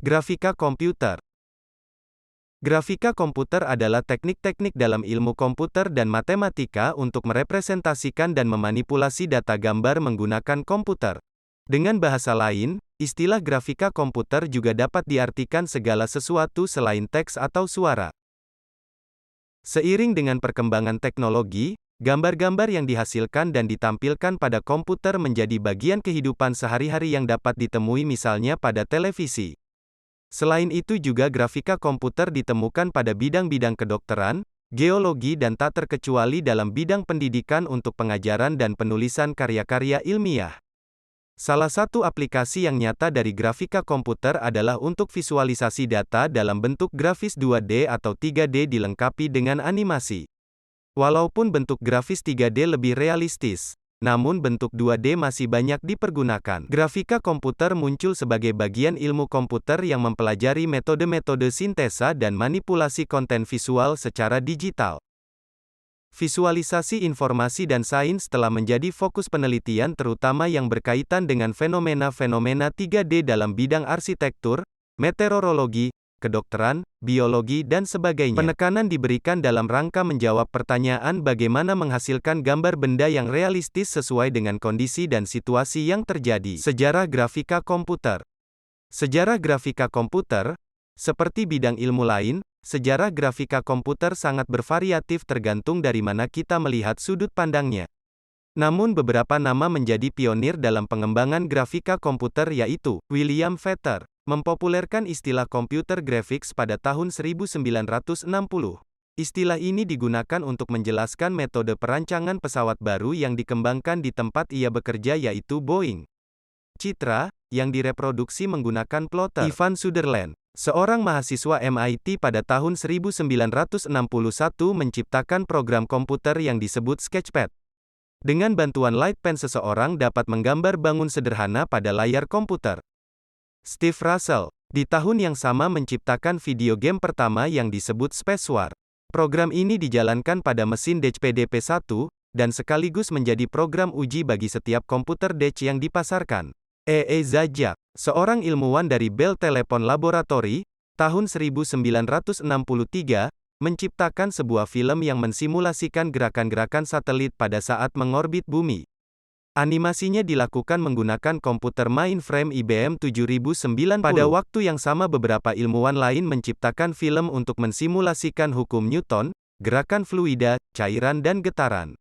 Grafika komputer. Grafika komputer adalah teknik-teknik dalam ilmu komputer dan matematika untuk merepresentasikan dan memanipulasi data gambar menggunakan komputer. Dengan bahasa lain, istilah grafika komputer juga dapat diartikan segala sesuatu selain teks atau suara. Seiring dengan perkembangan teknologi, gambar-gambar yang dihasilkan dan ditampilkan pada komputer menjadi bagian kehidupan sehari-hari yang dapat ditemui misalnya pada televisi. Selain itu juga grafika komputer ditemukan pada bidang-bidang kedokteran, geologi dan tak terkecuali dalam bidang pendidikan untuk pengajaran dan penulisan karya-karya ilmiah. Salah satu aplikasi yang nyata dari grafika komputer adalah untuk visualisasi data dalam bentuk grafis 2D atau 3D dilengkapi dengan animasi. Walaupun bentuk grafis 3D lebih realistis, namun bentuk 2D masih banyak dipergunakan. Grafika komputer muncul sebagai bagian ilmu komputer yang mempelajari metode-metode sintesa dan manipulasi konten visual secara digital. Visualisasi informasi dan sains telah menjadi fokus penelitian terutama yang berkaitan dengan fenomena-fenomena 3D dalam bidang arsitektur, meteorologi, kedokteran, biologi dan sebagainya. Penekanan diberikan dalam rangka menjawab pertanyaan bagaimana menghasilkan gambar benda yang realistis sesuai dengan kondisi dan situasi yang terjadi. Sejarah grafika komputer. Sejarah grafika komputer, seperti bidang ilmu lain, sejarah grafika komputer sangat bervariatif tergantung dari mana kita melihat sudut pandangnya. Namun beberapa nama menjadi pionir dalam pengembangan grafika komputer yaitu, William Fetter, mempopulerkan istilah computer graphics pada tahun 1960. Istilah ini digunakan untuk menjelaskan metode perancangan pesawat baru yang dikembangkan di tempat ia bekerja yaitu Boeing. Citra, yang direproduksi menggunakan plotter. Ivan Sutherland, seorang mahasiswa MIT pada tahun 1961 menciptakan program komputer yang disebut Sketchpad. Dengan bantuan light pen seseorang dapat menggambar bangun sederhana pada layar komputer. Steve Russell, di tahun yang sama menciptakan video game pertama yang disebut Space War. Program ini dijalankan pada mesin DEC PDP-1, dan sekaligus menjadi program uji bagi setiap komputer DEC yang dipasarkan. E.E. Zajac, seorang ilmuwan dari Bell Telephone Laboratory, tahun 1963, menciptakan sebuah film yang mensimulasikan gerakan-gerakan satelit pada saat mengorbit bumi. Animasinya dilakukan menggunakan komputer mainframe IBM 7090. Pada waktu yang sama beberapa ilmuwan lain menciptakan film untuk mensimulasikan hukum Newton, gerakan fluida, cairan dan getaran.